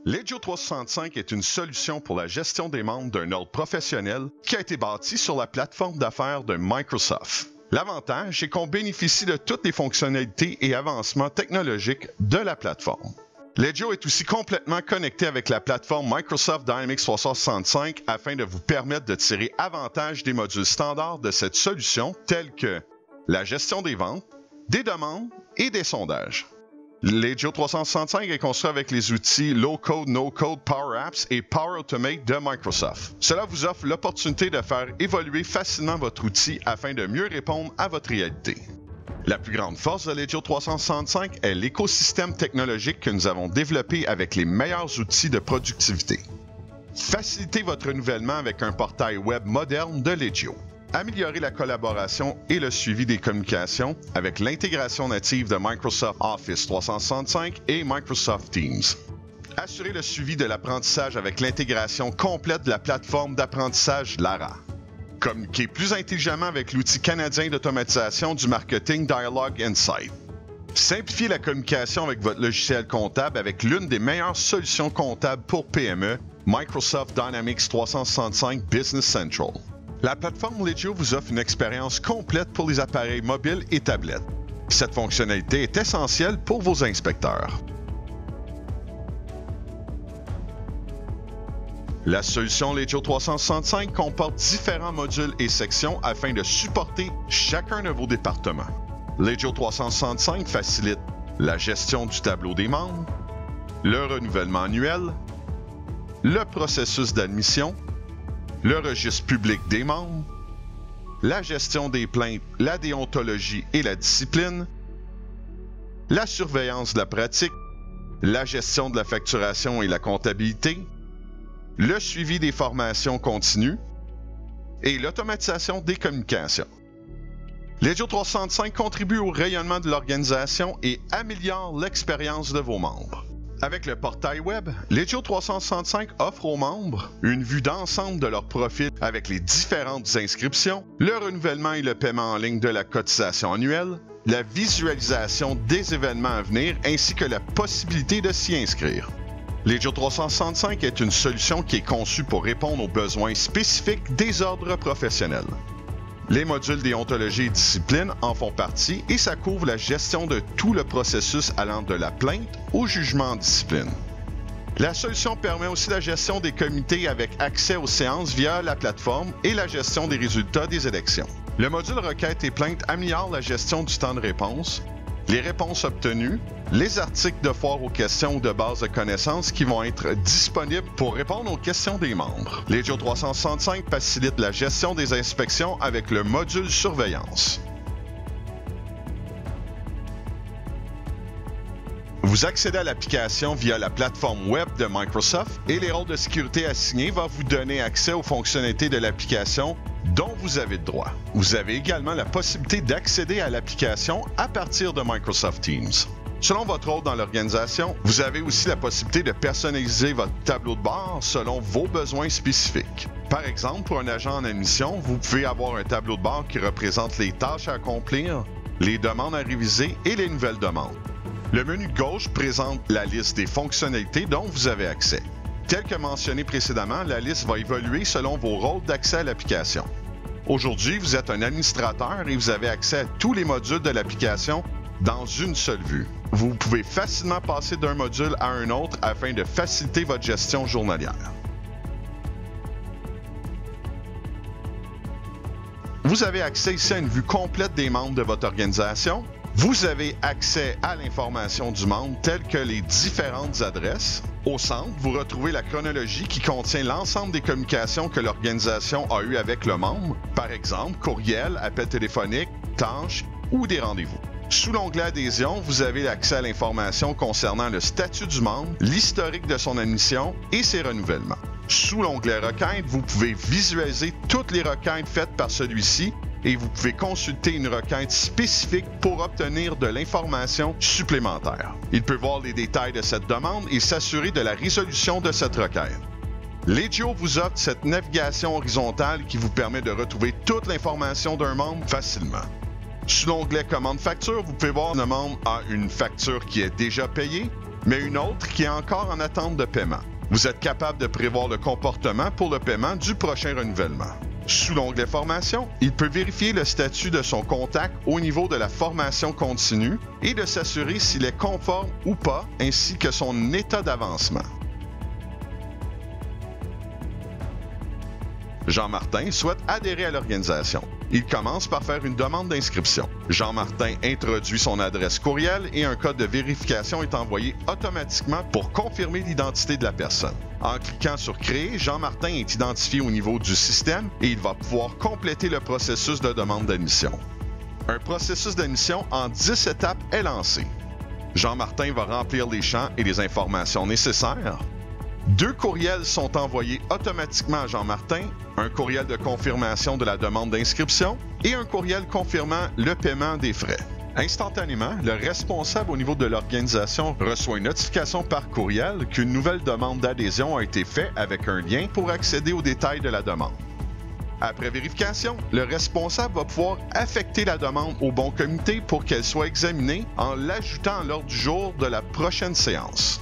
Legio 365 est une solution pour la gestion des membres d'un ordre professionnel qui a été bâti sur la plateforme d'affaires de Microsoft. L'avantage est qu'on bénéficie de toutes les fonctionnalités et avancements technologiques de la plateforme. Legio est aussi complètement connecté avec la plateforme Microsoft Dynamics 365 afin de vous permettre de tirer avantage des modules standards de cette solution tels que la gestion des ventes, des demandes et des sondages. Legio 365 est construit avec les outils Low Code, No Code, Power Apps et Power Automate de Microsoft. Cela vous offre l'opportunité de faire évoluer facilement votre outil afin de mieux répondre à votre réalité. La plus grande force de Legio 365 est l'écosystème technologique que nous avons développé avec les meilleurs outils de productivité. Facilitez votre renouvellement avec un portail web moderne de Legio. Améliorer la collaboration et le suivi des communications avec l'intégration native de Microsoft Office 365 et Microsoft Teams. Assurer le suivi de l'apprentissage avec l'intégration complète de la plateforme d'apprentissage Lara. Communiquer plus intelligemment avec l'outil canadien d'automatisation du marketing Dialogue Insight. Simplifier la communication avec votre logiciel comptable avec l'une des meilleures solutions comptables pour PME, Microsoft Dynamics 365 Business Central. La plateforme Legio vous offre une expérience complète pour les appareils mobiles et tablettes. Cette fonctionnalité est essentielle pour vos inspecteurs. La solution Legio 365 comporte différents modules et sections afin de supporter chacun de vos départements. Legio 365 facilite la gestion du tableau des membres, le renouvellement annuel, le processus d'admission, le registre public des membres, la gestion des plaintes, la déontologie et la discipline, la surveillance de la pratique, la gestion de la facturation et la comptabilité, le suivi des formations continues et l'automatisation des communications. Legio 365 contribue au rayonnement de l'organisation et améliore l'expérience de vos membres. Avec le portail web, Legio 365 offre aux membres une vue d'ensemble de leur profil avec les différentes inscriptions, le renouvellement et le paiement en ligne de la cotisation annuelle, la visualisation des événements à venir ainsi que la possibilité de s'y inscrire. Legio 365 est une solution qui est conçue pour répondre aux besoins spécifiques des ordres professionnels. Les modules déontologie et discipline en font partie et ça couvre la gestion de tout le processus allant de la plainte au jugement en discipline. La solution permet aussi la gestion des comités avec accès aux séances via la plateforme et la gestion des résultats des élections. Le module requête et plainte améliore la gestion du temps de réponse, les réponses obtenues, les articles de foire aux questions ou de base de connaissances qui vont être disponibles pour répondre aux questions des membres. Legio 365 facilite la gestion des inspections avec le module surveillance. Vous accédez à l'application via la plateforme web de Microsoft et les rôles de sécurité assignés vont vous donner accès aux fonctionnalités de l'application dont vous avez le droit. Vous avez également la possibilité d'accéder à l'application à partir de Microsoft Teams. Selon votre rôle dans l'organisation, vous avez aussi la possibilité de personnaliser votre tableau de bord selon vos besoins spécifiques. Par exemple, pour un agent en admission, vous pouvez avoir un tableau de bord qui représente les tâches à accomplir, les demandes à réviser et les nouvelles demandes. Le menu de gauche présente la liste des fonctionnalités dont vous avez accès. Tel que mentionné précédemment, la liste va évoluer selon vos rôles d'accès à l'application. Aujourd'hui, vous êtes un administrateur et vous avez accès à tous les modules de l'application dans une seule vue. Vous pouvez facilement passer d'un module à un autre afin de faciliter votre gestion journalière. Vous avez accès ici à une vue complète des membres de votre organisation. Vous avez accès à l'information du membre telle que les différentes adresses. Au centre, vous retrouvez la chronologie qui contient l'ensemble des communications que l'organisation a eues avec le membre, par exemple courriel, appel téléphonique, tâches ou des rendez-vous. Sous l'onglet Adhésion, vous avez accès à l'information concernant le statut du membre, l'historique de son admission et ses renouvellements. Sous l'onglet Requêtes, vous pouvez visualiser toutes les requêtes faites par celui-ci et vous pouvez consulter une requête spécifique pour obtenir de l'information supplémentaire. Il peut voir les détails de cette demande et s'assurer de la résolution de cette requête. Legio vous offre cette navigation horizontale qui vous permet de retrouver toute l'information d'un membre facilement. Sous l'onglet Commande facture, vous pouvez voir que le membre a une facture qui est déjà payée, mais une autre qui est encore en attente de paiement. Vous êtes capable de prévoir le comportement pour le paiement du prochain renouvellement. Sous l'onglet Formation, il peut vérifier le statut de son contact au niveau de la formation continue et de s'assurer s'il est conforme ou pas, ainsi que son état d'avancement. Jean-Martin souhaite adhérer à l'organisation. Il commence par faire une demande d'inscription. Jean-Martin introduit son adresse courriel et un code de vérification est envoyé automatiquement pour confirmer l'identité de la personne. En cliquant sur Créer, Jean-Martin est identifié au niveau du système et il va pouvoir compléter le processus de demande d'admission. Un processus d'admission en 10 étapes est lancé. Jean-Martin va remplir les champs et les informations nécessaires. 2 courriels sont envoyés automatiquement à Jean-Martin, un courriel de confirmation de la demande d'inscription et un courriel confirmant le paiement des frais. Instantanément, le responsable au niveau de l'organisation reçoit une notification par courriel qu'une nouvelle demande d'adhésion a été faite avec un lien pour accéder aux détails de la demande. Après vérification, le responsable va pouvoir affecter la demande au bon comité pour qu'elle soit examinée en l'ajoutant à l'ordre du jour de la prochaine séance.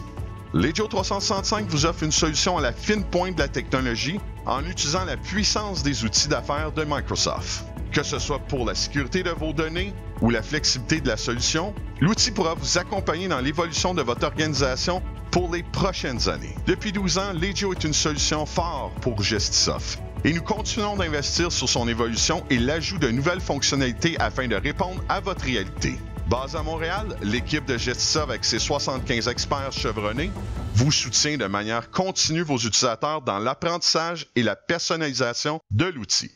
Legio 365 vous offre une solution à la fine pointe de la technologie en utilisant la puissance des outils d'affaires de Microsoft. Que ce soit pour la sécurité de vos données ou la flexibilité de la solution, l'outil pourra vous accompagner dans l'évolution de votre organisation pour les prochaines années. Depuis 12 ans, Legio est une solution phare pour Gestisoft et nous continuons d'investir sur son évolution et l'ajout de nouvelles fonctionnalités afin de répondre à votre réalité. Basé à Montréal, l'équipe de Gestisoft avec ses 75 experts chevronnés vous soutient de manière continue vos utilisateurs dans l'apprentissage et la personnalisation de l'outil.